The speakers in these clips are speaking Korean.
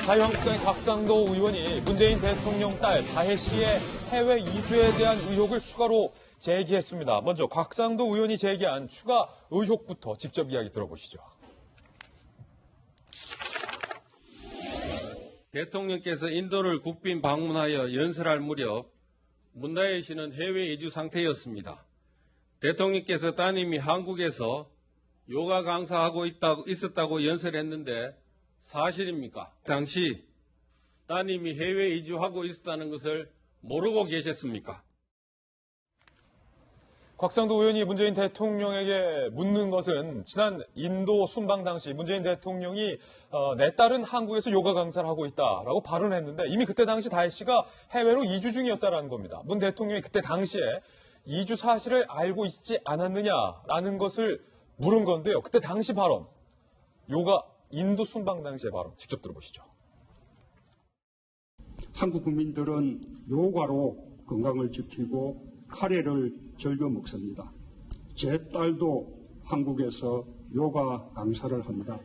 자유한국당의 곽상도 의원이 문재인 대통령 딸 다혜 씨의 해외 이주에 대한 의혹을 추가로 제기했습니다. 먼저 곽상도 의원이 제기한 추가 의혹부터 직접 이야기 들어보시죠. 대통령께서 인도를 국빈 방문하여 연설할 무렵 문다혜 씨는 해외 이주 상태였습니다. 대통령께서 따님이 한국에서 요가 강사하고 있었다고 연설했는데 사실입니까? 당시 따님이 해외 이주하고 있었다는 것을 모르고 계셨습니까? 곽상도 의원이 문재인 대통령에게 묻는 것은 지난 인도 순방 당시 문재인 대통령이 내 딸은 한국에서 요가 강사를 하고 있다라고 발언했는데 이미 그때 당시 다혜 씨가 해외로 이주 중이었다라는 겁니다. 문 대통령이 그때 당시에 이주 사실을 알고 있지 않았느냐라는 것을 물은 건데요. 그때 당시 발언, 요가 인도 순방 당시의 발언 직접 들어보시죠. 한국 국민들은 요가로 건강을 지키고 카레를 즐겨 먹습니다. 제 딸도 한국에서 요가 강사를 합니다.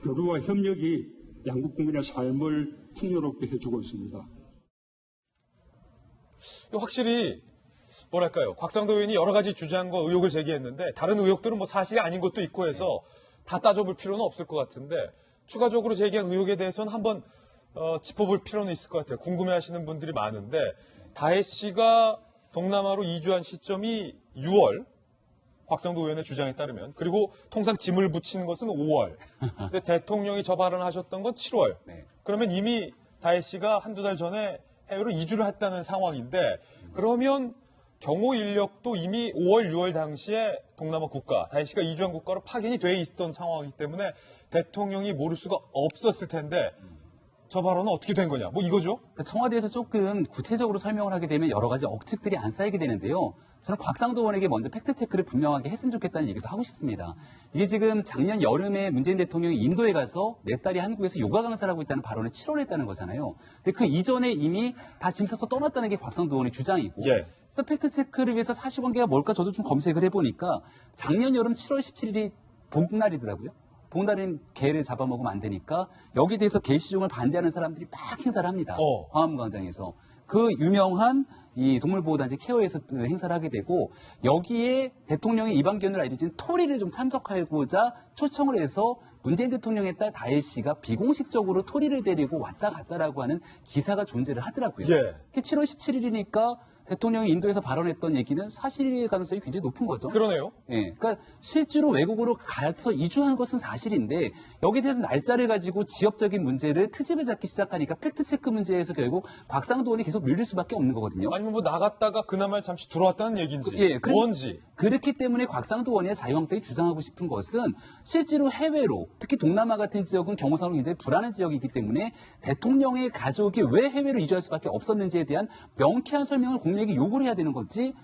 교류와 협력이 양국 국민의 삶을 풍요롭게 해주고 있습니다. 확실히 뭐랄까요. 곽상도 의원이 여러 가지 주장과 의혹을 제기했는데 다른 의혹들은 뭐 사실이 아닌 것도 있고 해서 다 따져볼 필요는 없을 것 같은데 추가적으로 제기한 의혹에 대해서는 한번 짚어볼 필요는 있을 것 같아요. 궁금해하시는 분들이 많은데 다혜 씨가 동남아로 이주한 시점이 6월, 곽상도 의원의 주장에 따르면. 그리고 통상 짐을 붙이는 것은 5월. 근데 대통령이 저 발언을 하셨던 건 7월. 그러면 이미 다혜 씨가 한두 달 전에 해외로 이주를 했다는 상황인데 그러면 경호 인력도 이미 5월, 6월 당시에 동남아 국가, 다혜 씨가 이주한 국가로 파견이 돼 있던 상황이기 때문에 대통령이 모를 수가 없었을 텐데 저 발언은 어떻게 된 거냐? 뭐 이거죠? 청와대에서 조금 구체적으로 설명을 하게 되면 여러 가지 억측들이 안 쌓이게 되는데요. 저는 곽상도 의원에게 먼저 팩트체크를 분명하게 했으면 좋겠다는 얘기도 하고 싶습니다. 이게 지금 작년 여름에 문재인 대통령이 인도에 가서 내 딸이 한국에서 요가 강사를 하고 있다는 발언을 7월에 했다는 거잖아요. 근데 그 이전에 이미 다 짐 싸서 떠났다는 게 곽상도 의원의 주장이고. 예. 그래서 팩트체크를 위해서 사실관계가 뭘까 저도 좀 검색을 해보니까 작년 여름 7월 17일이 복날이더라고요. 복날인 개를 잡아먹으면 안 되니까 여기에 대해서 개 시종을 반대하는 사람들이 막 행사를 합니다. 광화문광장에서. 그 유명한 이 동물보호단체 케어에서 행사를 하게 되고 여기에 대통령의 이방견을 알려진 토리를 좀 참석하고자 초청을 해서 문재인 대통령의 딸 다혜 씨가 비공식적으로 토리를 데리고 왔다 갔다라고 하는 기사가 존재를 하더라고요. 예. 7월 17일이니까 대통령이 인도에서 발언했던 얘기는 사실일 가능성이 굉장히 높은 거죠. 그러네요. 예, 그러니까 실제로 외국으로 가서 이주한 것은 사실인데 여기에 대해서 날짜를 가지고 지역적인 문제를 트집을 잡기 시작하니까 팩트체크 문제에서 결국 곽상도 의원이 계속 밀릴 수밖에 없는 거거든요. 아니면 뭐 나갔다가 그나마 잠시 들어왔다는 얘기인지 예, 뭔지. 그렇기 때문에 곽상도 의원이 자유한국당이 주장하고 싶은 것은 실제로 해외로 특히 동남아 같은 지역은 경호상으로 굉장히 불안한 지역이기 때문에 대통령의 가족이 왜 해외로 이주할 수밖에 없었는지에 대한 명쾌한 설명을 국민에게 요구를 해야 되는 거지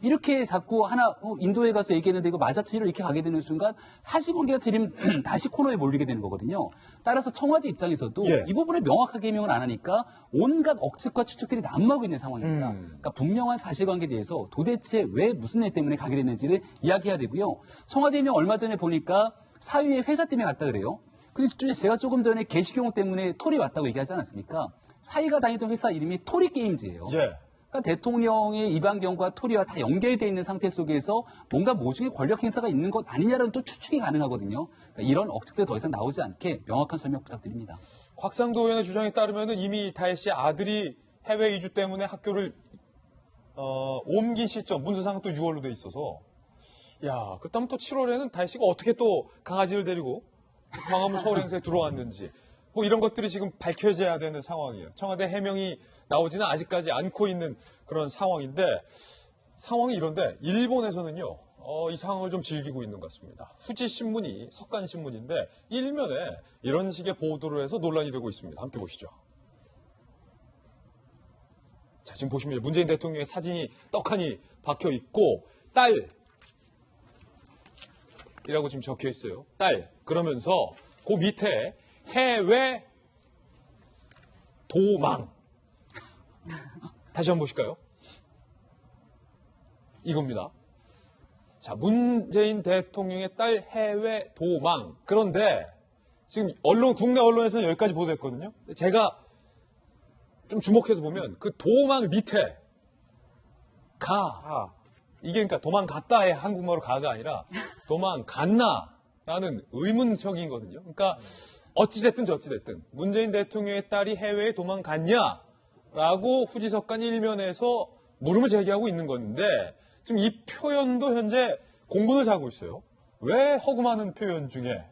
이렇게 자꾸 하나 인도에 가서 얘기했는데 이거 맞아 틀려 이렇게 가게 되는 순간 사실관계가 틀리면 다시 코너에 몰리게 되는 거거든요. 따라서 청와대 입장에서도 이 부분을 명확하게 해명을 안 하니까 온갖 억측과 추측들이 난무하고 있는 상황입니다. 그러니까 분명한 사실관계에 대해서 도대체 왜 무슨 일 때문에 가게 됐는지를 이야기해야 되고요. 청와대 해명 얼마 전에 보니까 사위의 회사 때문에 갔다 그래요. 그래서 제가 조금 전에 개시경호 때문에 톨이 왔다고 얘기하지 않았습니까? 사위가 다니던 회사 이름이 토리게임즈예요. 예. 그러니까 대통령의 이방경과 토리와 다 연결되어 있는 상태 속에서 뭔가 모종의 권력 행사가 있는 것 아니냐라는 또 추측이 가능하거든요. 그러니까 이런 억측들 더 이상 나오지 않게 명확한 설명 부탁드립니다. 곽상도 의원의 주장에 따르면 이미 다혜 씨 아들이 해외 이주 때문에 학교를 옮긴 시점, 문서상 또 6월로 돼 있어서 야, 그렇다면 또 7월에는 다혜 씨가 어떻게 또 강아지를 데리고 광화문 서울 행사에 들어왔는지 뭐 이런 것들이 지금 밝혀져야 되는 상황이에요. 청와대 해명이 나오지는 아직까지 않고 있는 그런 상황인데 상황이 이런데 일본에서는요. 이 상황을 좀 즐기고 있는 것 같습니다. 후지신문이 석간신문인데 일면에 이런 식의 보도를 해서 논란이 되고 있습니다. 함께 보시죠. 자, 지금 보시면 문재인 대통령의 사진이 떡하니 박혀 있고 딸이라고 지금 적혀 있어요. 딸. 그러면서 그 밑에 해외 도망. 다시 한번 보실까요? 이겁니다. 자, 문재인 대통령의 딸 해외 도망. 그런데 지금 국내 언론에서는 여기까지 보도했거든요. 제가 좀 주목해서 보면 그 도망 밑에 이게 그러니까 도망갔다의 한국말로 가가 아니라 도망갔나라는 의문형이거든요. 그러니까 어찌됐든 저찌됐든 문재인 대통령의 딸이 해외에 도망갔냐라고 후지석간 일면에서 물음을 제기하고 있는 건데 지금 이 표현도 현재 공분을 사고 있어요. 왜 허구많은 표현 중에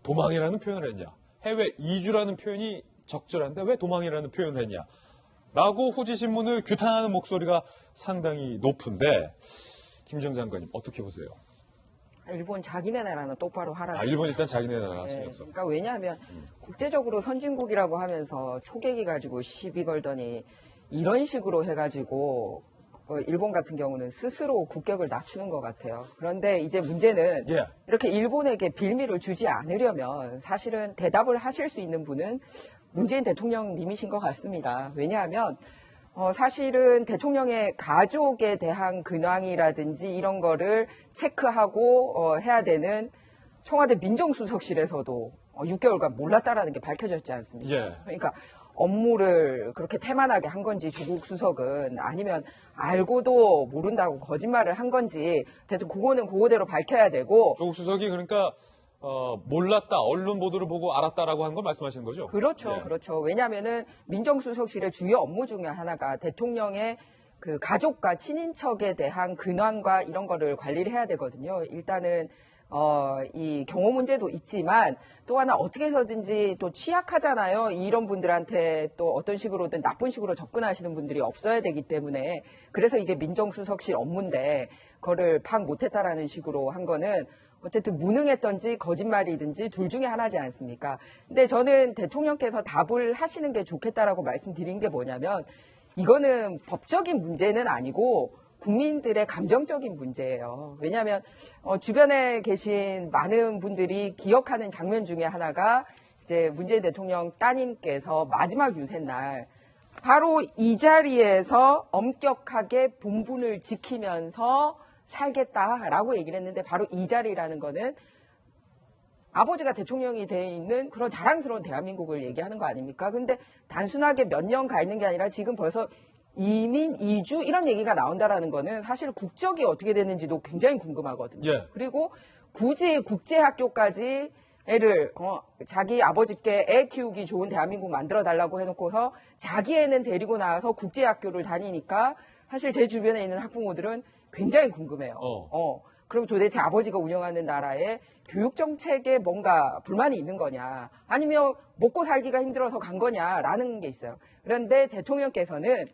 도망이라는 표현을 했냐? 해외 이주라는 표현이 적절한데 왜 도망이라는 표현을 했냐? 라고 후지신문을 규탄하는 목소리가 상당히 높은데 김정 장관님 어떻게 보세요? 일본 자기네 나라는 똑바로 하라. 일본 일단 자기네 나라 네, 신경 써. 그러니까 왜냐하면 국제적으로 선진국이라고 하면서 초계기 가지고 시비 걸더니 이런 식으로 해가지고 일본 같은 경우는 스스로 국격을 낮추는 것 같아요. 그런데 이제 문제는 예. 이렇게 일본에게 빌미를 주지 않으려면 사실은 대답을 하실 수 있는 분은 문재인 대통령님이신 것 같습니다. 왜냐하면 사실은 대통령의 가족에 대한 근황이라든지 이런 거를 체크하고 해야 되는 청와대 민정수석실에서도 6개월간 몰랐다라는 게 밝혀졌지 않습니까? 예. 그러니까 업무를 그렇게 태만하게 한 건지 조국 수석은 아니면 알고도 모른다고 거짓말을 한 건지 어쨌든 그거는 그거대로 밝혀야 되고 조국 수석이 그러니까 몰랐다, 언론 보도를 보고 알았다라고 한 걸 말씀하시는 거죠? 그렇죠, 예. 그렇죠. 왜냐하면은 민정수석실의 주요 업무 중에 하나가 대통령의 그 가족과 친인척에 대한 근황과 이런 거를 관리를 해야 되거든요. 일단은 이 경호 문제도 있지만 또 하나 어떻게 해서든지 또 취약하잖아요. 이런 분들한테 또 어떤 식으로든 나쁜 식으로 접근하시는 분들이 없어야 되기 때문에 그래서 이게 민정수석실 업무인데 그거를 파악 못했다라는 식으로 한 거는 어쨌든 무능했던지 거짓말이든지 둘 중에 하나지 않습니까? 근데 저는 대통령께서 답을 하시는 게 좋겠다라고 말씀드린 게 뭐냐면 이거는 법적인 문제는 아니고 국민들의 감정적인 문제예요. 왜냐하면 주변에 계신 많은 분들이 기억하는 장면 중에 하나가 이제 문재인 대통령 따님께서 마지막 유세 날 바로 이 자리에서 엄격하게 본분을 지키면서 살겠다라고 얘기를 했는데 바로 이 자리라는 거는 아버지가 대통령이 돼 있는 그런 자랑스러운 대한민국을 얘기하는 거 아닙니까? 근데 단순하게 몇 년 가 있는 게 아니라 지금 벌써 이민, 이주 이런 얘기가 나온다라는 거는 사실 국적이 어떻게 되는지도 굉장히 궁금하거든요. 예. 그리고 굳이 국제학교까지 애를 자기 아버지께 애 키우기 좋은 대한민국 만들어 달라고 해놓고서 자기 애는 데리고 나와서 국제학교를 다니니까 사실 제 주변에 있는 학부모들은 굉장히 궁금해요. 그럼 도대체 아버지가 운영하는 나라의 교육 정책에 뭔가 불만이 있는 거냐, 아니면 먹고 살기가 힘들어서 간 거냐라는 게 있어요. 그런데 대통령께서는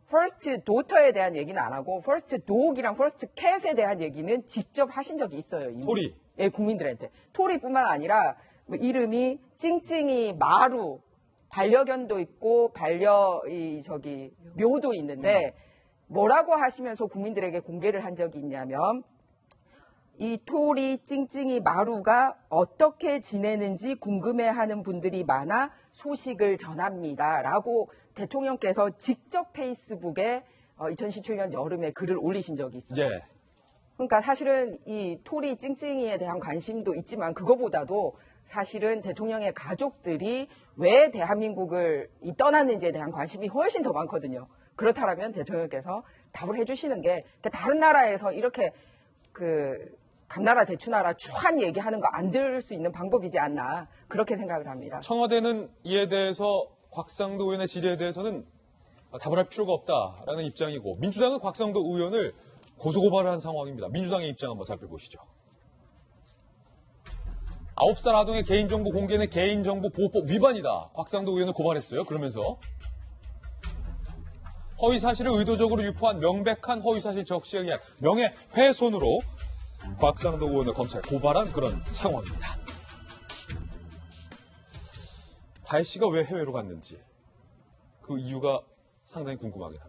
퍼스트 도터에 대한 얘기는 안 하고 퍼스트 독이랑 퍼스트 캣에 대한 얘기는 직접 하신 적이 있어요. 이미. 토리. 예, 국민들한테. 토리뿐만 아니라 뭐 이름이 찡찡이 마루, 반려견도 있고 묘도 있는데 뭐라고 하시면서 국민들에게 공개를 한 적이 있냐면 이 토리, 찡찡이, 마루가 어떻게 지내는지 궁금해하는 분들이 많아 소식을 전합니다. 라고 대통령께서 직접 페이스북에 2017년 여름에 글을 올리신 적이 있어요. 예. 그러니까 사실은 이 토리, 찡찡이에 대한 관심도 있지만 그거보다도 사실은 대통령의 가족들이 왜 대한민국을 떠났는지에 대한 관심이 훨씬 더 많거든요. 그렇다면 대통령께서 답을 해주시는 게 다른 나라에서 이렇게 감나라 대추나라 추한 얘기하는 거 안 들을 수 있는 방법이지 않나 그렇게 생각을 합니다. 청와대는 이에 대해서 곽상도 의원의 질의에 대해서는 답을 할 필요가 없다라는 입장이고 민주당은 곽상도 의원을 고소고발을 한 상황입니다. 민주당의 입장 한번 살펴보시죠. 9살 아동의 개인정보 공개는 개인정보보호법 위반이다. 곽상도 의원을 고발했어요. 그러면서 허위사실을 의도적으로 유포한 명백한 허위사실 적시에 의한 명예훼손으로 곽상도 의원을 검찰에 고발한 그런 상황입니다. 다혜 씨가 왜 해외로 갔는지 그 이유가 상당히 궁금하긴 합니다.